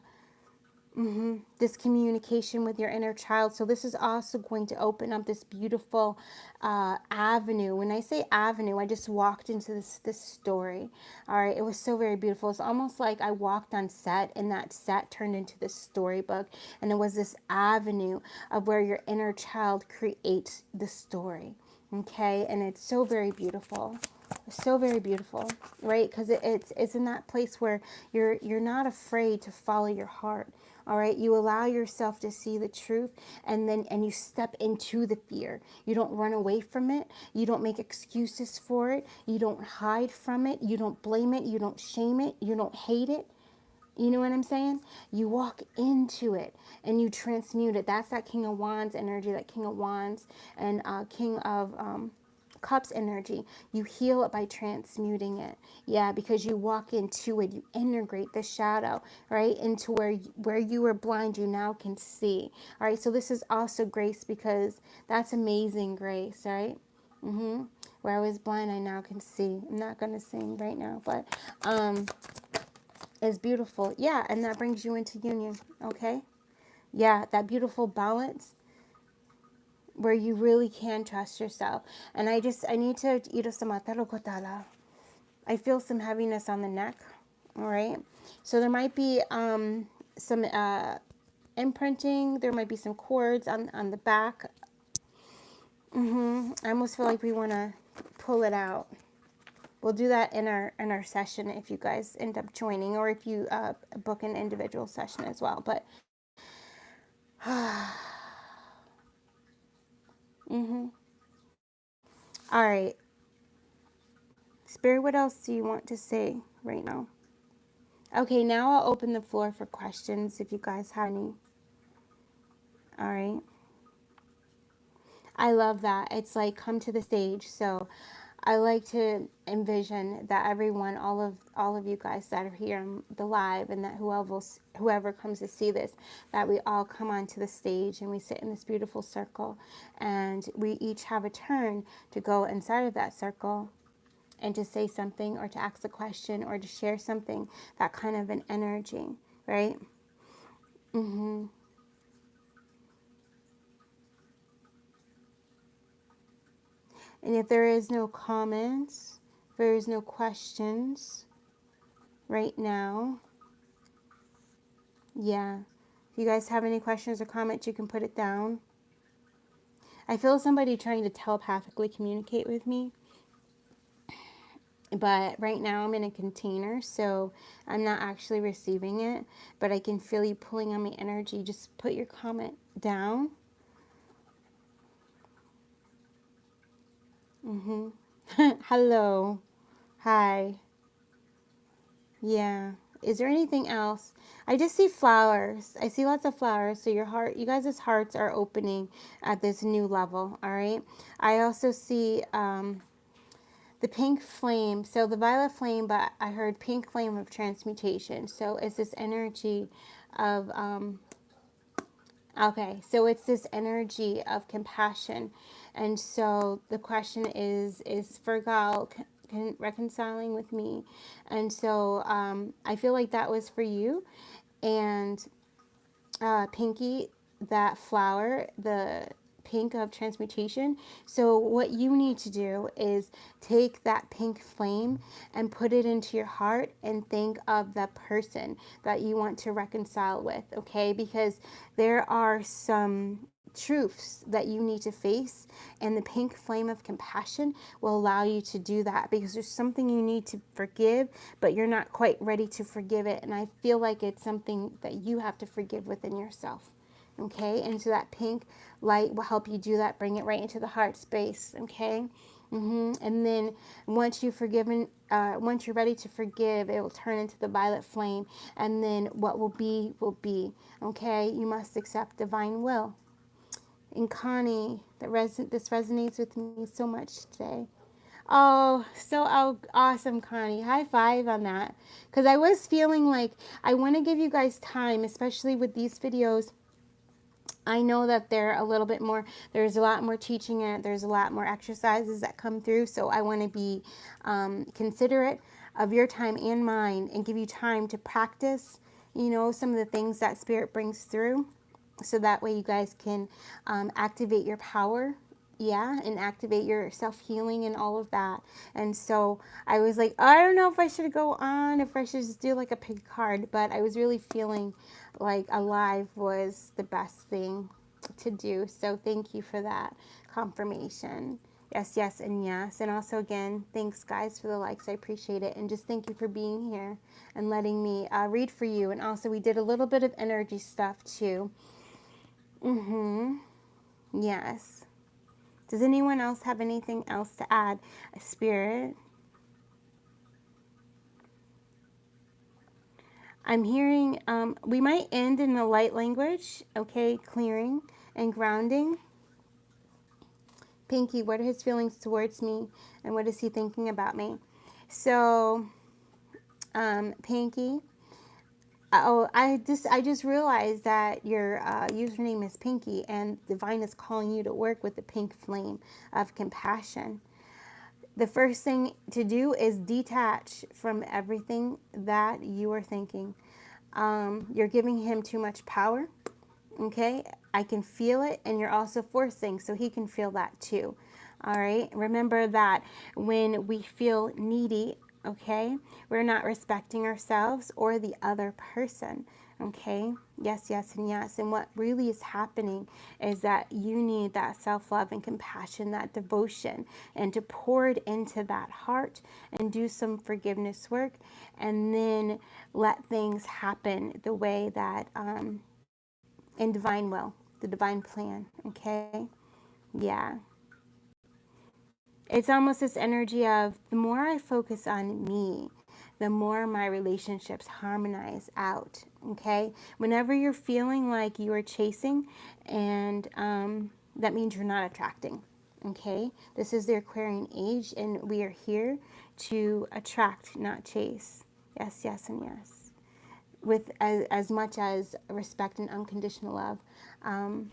This communication with your inner child. So this is also going to open up this beautiful avenue. When I say avenue, I just walked into this story. All right, it was so very beautiful. It's almost like I walked on set, and that set turned into this storybook, and it was this avenue of where your inner child creates the story. Okay, and it's so very beautiful, so very beautiful, right? Because it's in that place where you're not afraid to follow your heart. All right, you allow yourself to see the truth, and you step into the fear. You don't run away from it. You don't make excuses for it. You don't hide from it. You don't blame it. You don't shame it. You don't hate it. You know what I'm saying? You walk into it and you transmute it. That's that King of Wands energy, that King of Wands and King of Cups energy. You heal it by transmuting it. Yeah, because you walk into it. You integrate the shadow, right, into where you were blind, you now can see. All right, so this is also grace, because that's amazing grace, right? Where I was blind, I now can see. I'm not going to sing right now, but is beautiful. Yeah, and that brings you into union, okay? Yeah, that beautiful balance where you really can trust yourself. And I need to, I feel some heaviness on the neck, all right? So there might be some imprinting. There might be some cords on the back. I almost feel like we want to pull it out. we'll do that in our session if you guys end up joining, or if you book an individual session as well. But all right, Spirit, what else do you want to say right now? Okay, now I'll open the floor for questions if you guys have any. All right. I love that. It's like come to the stage. So I like to envision that everyone, all of you guys that are here on the live, and that whoever comes to see this, that we all come onto the stage and we sit in this beautiful circle, and we each have a turn to go inside of that circle and to say something, or to ask a question, or to share something, that kind of an energy, right? And if there is no comments, if there is no questions right now, yeah. If you guys have any questions or comments, you can put it down. I feel somebody trying to telepathically communicate with me, but right now I'm in a container, so I'm not actually receiving it, but I can feel you pulling on my energy. Just put your comment down. Hello. Hi. Yeah. Is there anything else? I just see flowers. I see lots of flowers. So you guys' hearts are opening at this new level. All right. I also see the pink flame. So the violet flame, but I heard pink flame of transmutation. So it's this energy of, okay, so it's this energy of compassion. And so the question is Fergal reconciling with me? And so I feel like that was for you. And Pinky, that flower, the pink of transmutation. So what you need to do is take that pink flame and put it into your heart and think of the person that you want to reconcile with, okay? Because there are some truths that you need to face, and the pink flame of compassion will allow you to do that, because there's something you need to forgive, but you're not quite ready to forgive it. And I feel like it's something that you have to forgive within yourself. Okay, and so that pink light will help you do that, bring it right into the heart space. Okay. And then once you've forgiven, once you're ready to forgive, it will turn into the violet flame, and then what will be will be. Okay, you must accept divine will. And Connie, this resonates with me so much today. Oh, so awesome, Connie. High five on that. Because I was feeling like I want to give you guys time, especially with these videos. I know that they're a little bit more, there's a lot more teaching in it. There's a lot more exercises that come through. So I want to be considerate of your time and mine, and give you time to practice, some of the things that Spirit brings through. So that way you guys can activate your power, yeah, and activate your self-healing and all of that. And so I was like, I don't know if I should go on, if I should just do like a pick card, but I was really feeling like a live was the best thing to do. So thank you for that confirmation. Yes, yes, and yes. And also, again, thanks, guys, for the likes. I appreciate it. And just thank you for being here and letting me read for you. And also, we did a little bit of energy stuff, too. Yes. Does anyone else have anything else to add? Spirit? I'm hearing we might end in the light language, okay, clearing and grounding. Pinky, what are his feelings towards me, and what is he thinking about me? So, Pinky, I just realized that your username is Pinky, and Divine is calling you to work with the pink flame of compassion. The first thing to do is detach from everything that you are thinking. You're giving him too much power. Okay, I can feel it, and you're also forcing, so he can feel that too. All right, remember that when we feel needy, okay, we're not respecting ourselves or the other person. Okay, Yes, yes, and yes. And what really is happening is that you need that self love and compassion, that devotion, and to pour it into that heart and do some forgiveness work, and then let things happen the way that in divine will, the divine plan. Okay? Yeah. It's almost this energy of the more I focus on me, the more my relationships harmonize out. Okay? Whenever you're feeling like you are chasing, and that means you're not attracting. Okay? This is the Aquarian age, and we are here to attract, not chase. Yes, yes, and yes. With as much as respect and unconditional love. Um,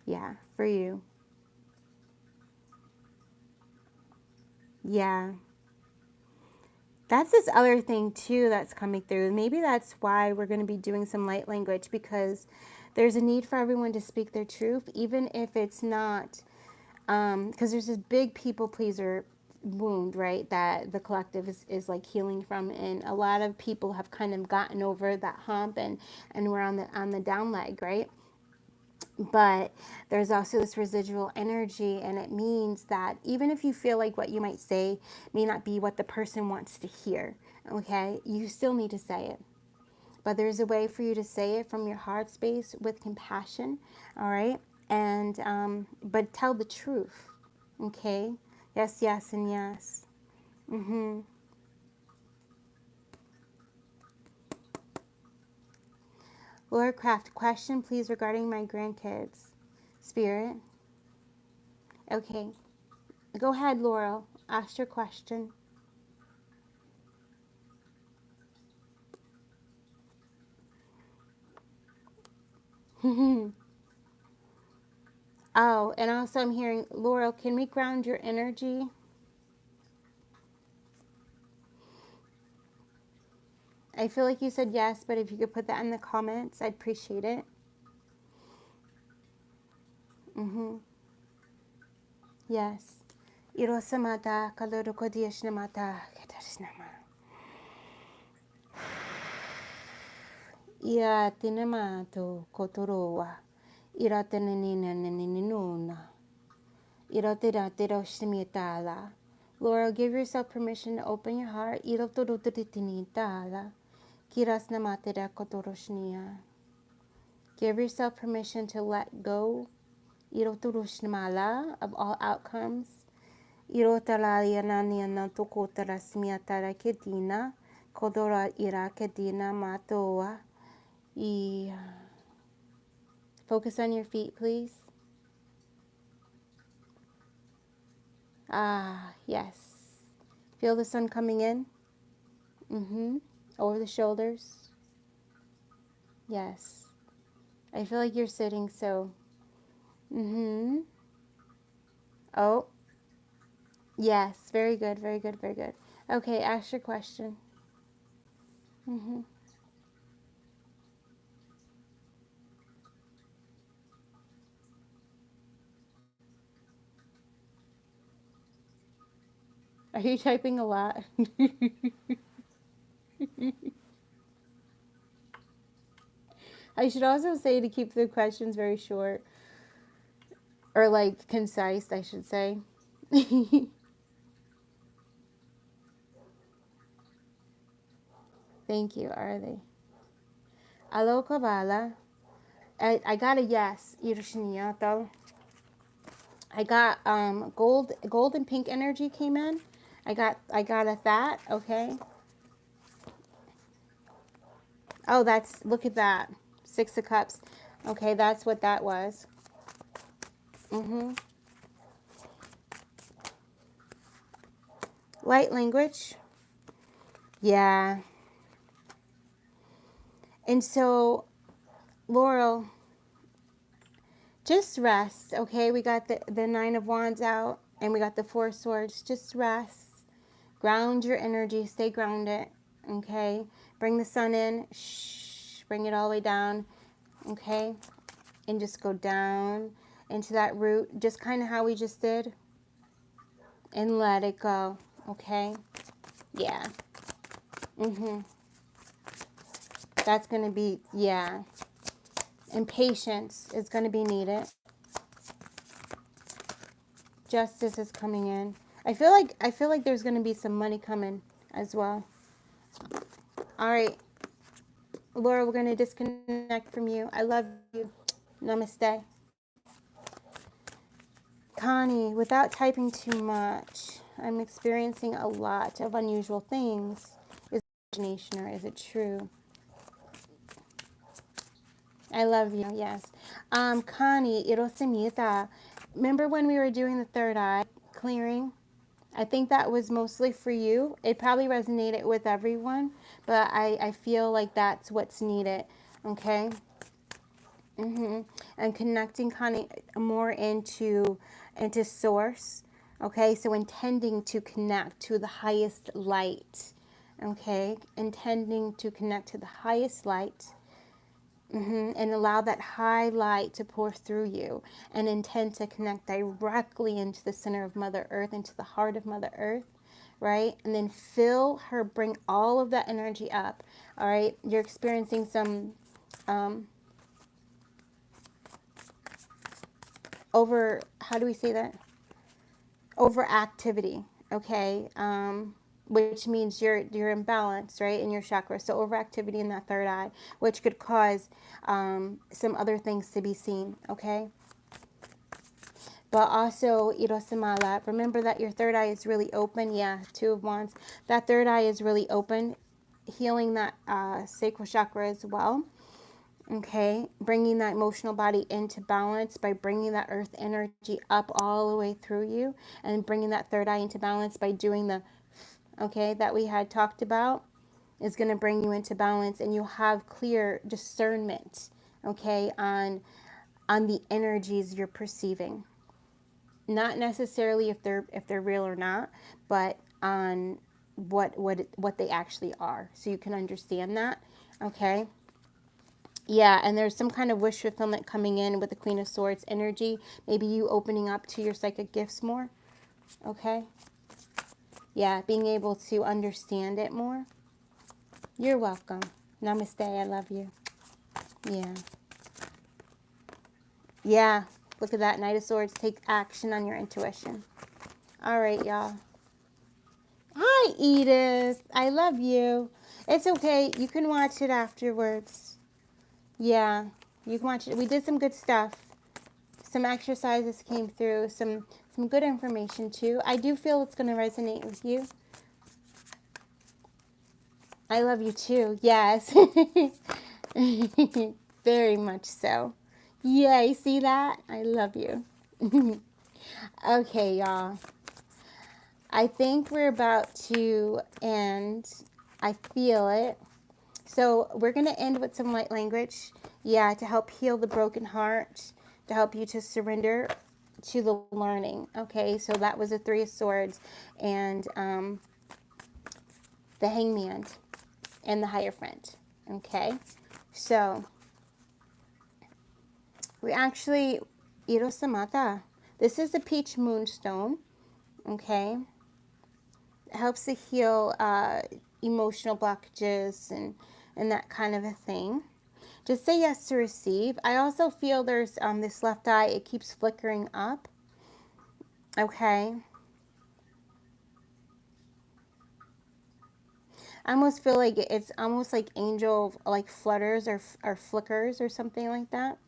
yeah, for you. Yeah. That's this other thing too that's coming through. Maybe that's why we're going to be doing some light language, because there's a need for everyone to speak their truth, even if it's not, because there's this big people pleaser wound, right, that the collective is like healing from, and a lot of people have kind of gotten over that hump, and we're on the down leg, right? But there's also this residual energy, and it means that even if you feel like what you might say may not be what the person wants to hear, okay, you still need to say it. But there's a way for you to say it from your heart space with compassion, all right? And but tell the truth, okay? Yes, yes, and yes. Mm-hmm. Laura Craft, question please regarding my grandkids. Spirit. Okay. Go ahead, Laurel. Ask your question. Oh, and also I'm hearing, Laurel, can we ground your energy? I feel like you said yes, but if you could put that in the comments, I'd appreciate it. Mm-hmm. Yes. Irosamata kalorokodiyashnamata katashnama. Ia tinamato kotoroa. Ira tenenina neninuna. Ira tira tira shmietala. Laurel, give yourself permission to open your heart. Ira toro tiritinitala. Kirasnamatira kotoroshnia. Give yourself permission to let go of all outcomes. Focus on your feet, please. Ah, yes. Feel the sun coming in. Mm-hmm. Over the shoulders. Yes. I feel like you're sitting, so. Mm-hmm. Oh, yes. Very good, very good, very good. Okay, ask your question. Mm-hmm. Are you typing a lot? I should also say to keep the questions very short, or like concise, I should say. Thank you. Are they? Alo Kabbalah. I got a yes, Irshniyato. I got gold and pink energy came in. I got a that, okay. Oh, look at that. 6 of Cups. Okay, that's what that was. Mhm. Light language. Yeah. And so, Laurel, just rest, okay? We got the Nine of Wands out, and we got the Four Swords. Just rest. Ground your energy. Stay grounded, okay? Bring the sun in. Shh. Bring it all the way down, okay? And just go down into that root, just kind of how we just did. And let it go, okay? Yeah. Mm-hmm. That's going to be, yeah. And patience is going to be needed. Justice is coming in. I feel like there's going to be some money coming as well. All right. Laura, we're going to disconnect from you. I love you. Namaste. Connie, without typing too much, I'm experiencing a lot of unusual things. Is it imagination or is it true? I love you. Yes. Connie, Irosemita. Remember when we were doing the third eye clearing? I think that was mostly for you. It probably resonated with everyone, but I feel like that's what's needed. Okay. And connecting kind of more into source. Okay, so intending to connect to the highest light. Okay, intending to connect to the highest light. And allow that high light to pour through you, and intend to connect directly into the center of Mother Earth, into the heart of Mother Earth, right? And then feel her bring all of that energy up. All right, you're experiencing some how do we say that? Overactivity, okay? Which means you're imbalanced, right, in your chakra. So overactivity in that third eye, which could cause some other things to be seen, okay? But also, Irosamala, remember that your third eye is really open. Yeah, Two of Wands. That third eye is really open, healing that sacral chakra as well. Okay, bringing that emotional body into balance by bringing that earth energy up all the way through you, and bringing that third eye into balance by doing the, okay, that we had talked about, is going to bring you into balance, and you'll have clear discernment, okay, on the energies you're perceiving. Not necessarily if they're real or not, but on what they actually are, so you can understand that, okay? Yeah, and there's some kind of wish fulfillment coming in with the Queen of Swords energy. Maybe you opening up to your psychic gifts more. Okay? Yeah, being able to understand it more. You're welcome. Namaste. I love you. Yeah. Yeah. Look at that. Knight of Swords. Take action on your intuition. All right, y'all. Hi, Edith. I love you. It's okay. You can watch it afterwards. Yeah. You can watch it. We did some good stuff. Some exercises came through, some good information too. I do feel it's going to resonate with you. I love you too. Yes. Very much so. Yay, see that? I love you. Okay, y'all. I think we're about to end. I feel it. So we're going to end with some light language. Yeah, to help heal the broken heart, to help you to surrender to the learning. Okay, so that was the Three of Swords and the Hangman and the Hierophant. Okay, so we actually, Irosamata, this is a peach moonstone. Okay, it helps to heal emotional blockages and that kind of a thing. Just say yes to receive. I also feel there's this left eye, it keeps flickering up. Okay. I almost feel like it's almost like angel, like flutters or flickers or something like that.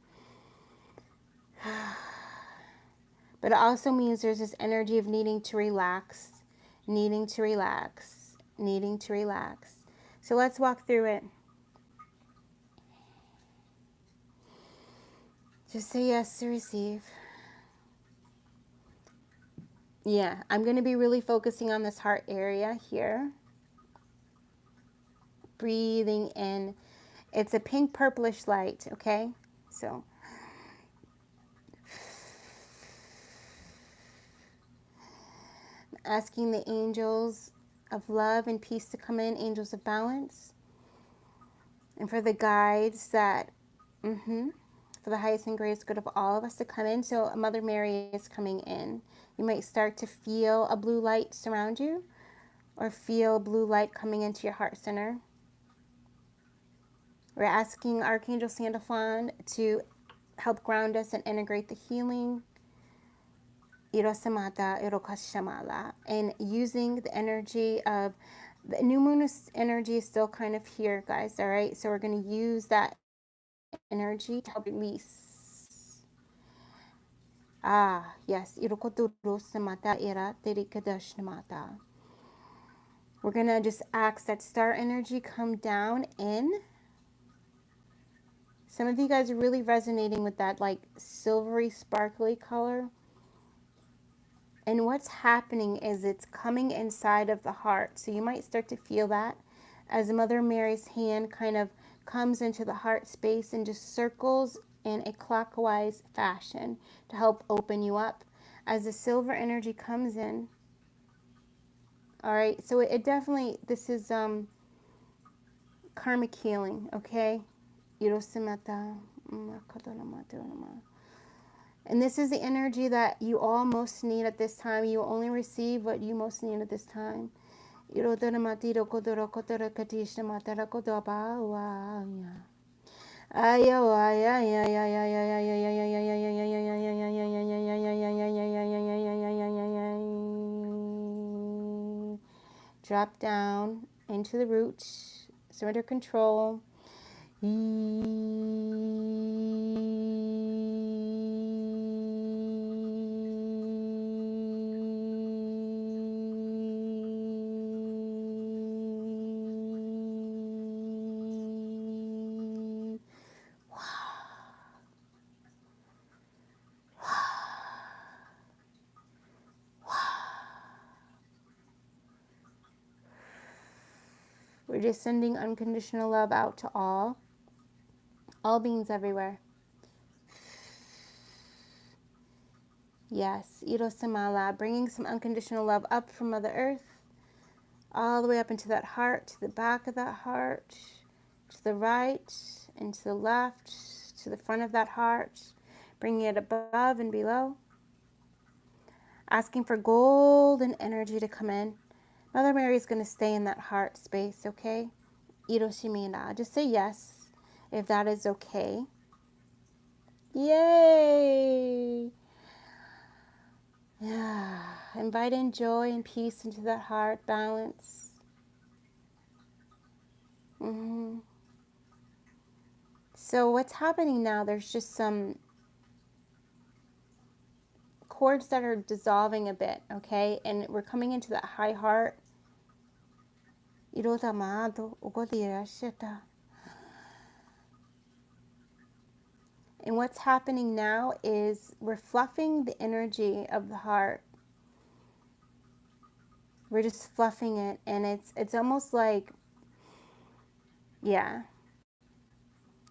But it also means there's this energy of needing to relax, needing to relax, needing to relax. So let's walk through it. Just say yes to receive. Yeah, I'm going to be really focusing on this heart area here. Breathing in. It's a pink purplish light, okay? So asking the angels of love and peace to come in, angels of balance, and for the guides that, for the highest and greatest good of all of us to come in. So Mother Mary is coming in. You might start to feel a blue light surround you, or feel blue light coming into your heart center. We're asking Archangel Sandalphon to help ground us and integrate the healing. Irosamata, Irokashamala. And using the energy of the new moon energy is still kind of here, guys. All right. So we're going to use that energy to help release. Yes. Irokoturosamata era terikadashnamata. We're going to just ask that star energy come down in. Some of you guys are really resonating with that like silvery, sparkly color. And what's happening is it's coming inside of the heart. So you might start to feel that as Mother Mary's hand kind of comes into the heart space and just circles in a clockwise fashion to help open you up. As the silver energy comes in, all right, so it definitely, this is karmic healing, okay? And this is the energy that you all most need at this time. You only receive what you most need at this time. Drop down into the root. Surrender control. We're just sending unconditional love out to all beings everywhere. Yes, Irosamala, bringing some unconditional love up from Mother Earth, all the way up into that heart, to the back of that heart, to the right, and to the left, to the front of that heart, bringing it above and below. Asking for golden energy to come in. Mother Mary is going to stay in that heart space, okay? Iroshimina. Just say yes if that is okay. Yay! Yeah. Invite in joy and peace into that heart, balance. So what's happening now, there's just some chords that are dissolving a bit, okay? And we're coming into that high heart. And what's happening now is we're fluffing the energy of the heart. We're just fluffing it, and it's almost like, yeah.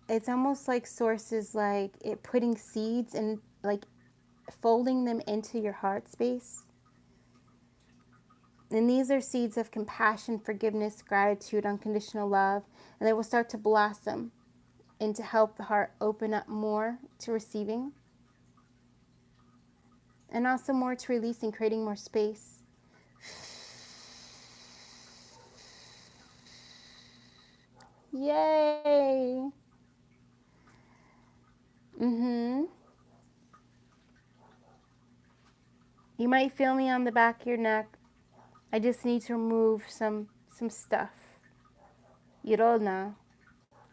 It's almost like Source is like it putting seeds and like folding them into your heart space. And these are seeds of compassion, forgiveness, gratitude, unconditional love, and they will start to blossom and to help the heart open up more to receiving and also more to releasing, creating more space. Yay! You might feel me on the back of your neck. I just need to remove some stuff. You don't know.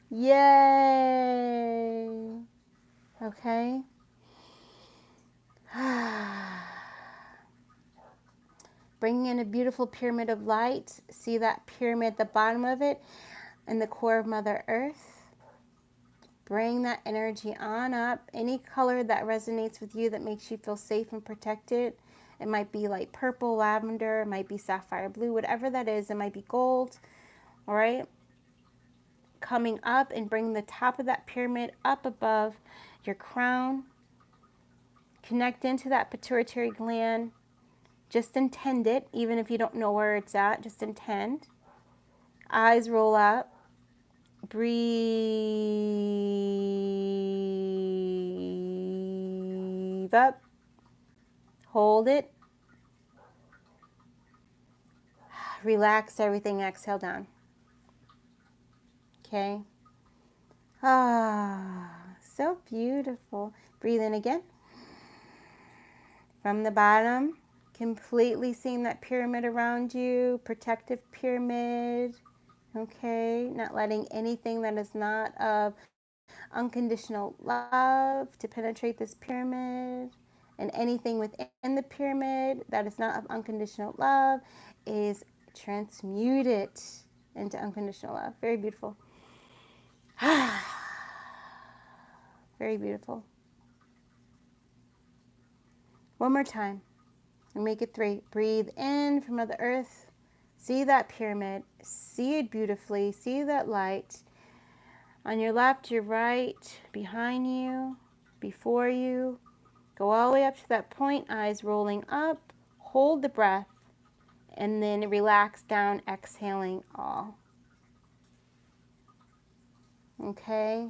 Yay! Okay. Bringing in a beautiful pyramid of light. See that pyramid at the bottom of it and the core of Mother Earth. Bring that energy on up. Any color that resonates with you that makes you feel safe and protected. It might be like purple, lavender, it might be sapphire blue, whatever that is. It might be gold. All right. Coming up and bring the top of that pyramid up above your crown. Connect into that pituitary gland. Just intend it, even if you don't know where it's at. Just intend. Eyes roll up. Breathe up. Hold it. Relax everything. Exhale down. Okay. Ah, so beautiful. Breathe in again. From the bottom, completely seeing that pyramid around you, protective pyramid. Okay, not letting anything that is not of unconditional love to penetrate this pyramid. And anything within the pyramid that is not of unconditional love is transmuted into unconditional love. Very beautiful. Very beautiful. One more time. And make it 3. Breathe in from Mother Earth. See that pyramid. See it beautifully. See that light. On your left, your right, behind you, before you. Go all the way up to that point, eyes rolling up. Hold the breath. And then relax down, exhaling all. Okay?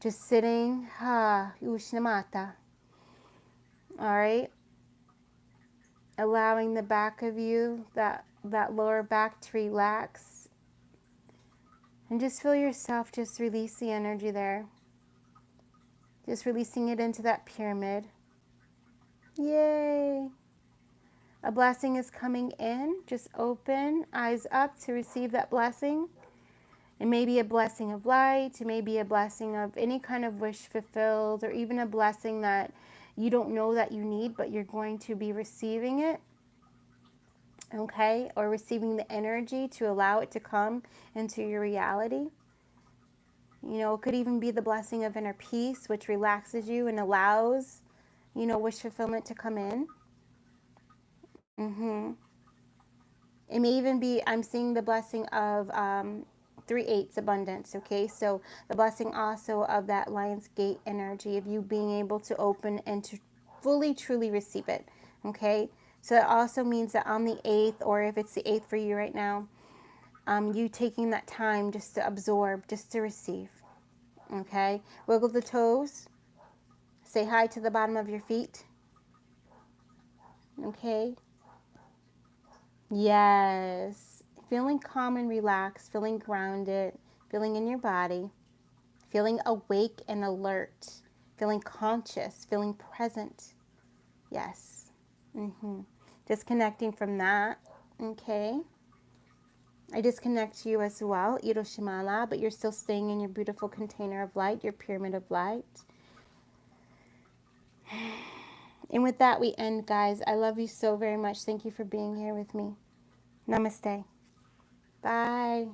Just sitting. Ushnamata. All right? Allowing the back of you, that lower back to relax. And just feel yourself just release the energy there. Just releasing it into that pyramid. Yay! A blessing is coming in. Just open, eyes up to receive that blessing. It may be a blessing of light. It may be a blessing of any kind of wish fulfilled, or even a blessing that you don't know that you need, but you're going to be receiving it. Okay? Or receiving the energy to allow it to come into your reality. You know, it could even be the blessing of inner peace, which relaxes you and allows, you know, wish fulfillment to come in. It may even be, I'm seeing the blessing of 3/8 abundance, okay? So the blessing also of that Lion's Gate energy, of you being able to open and to fully, truly receive it, okay? So it also means that on the 8th, or if it's the 8th for you right now, you taking that time just to absorb, just to receive, okay? Wiggle the toes. Say hi to the bottom of your feet, okay? Yes. Feeling calm and relaxed, feeling grounded, feeling in your body, feeling awake and alert, feeling conscious, feeling present. Yes. Disconnecting from that. Okay. I disconnect you as well, Hiroshimala, but you're still staying in your beautiful container of light, your pyramid of light. And with that, we end, guys. I love you so very much. Thank you for being here with me. Namaste. Bye.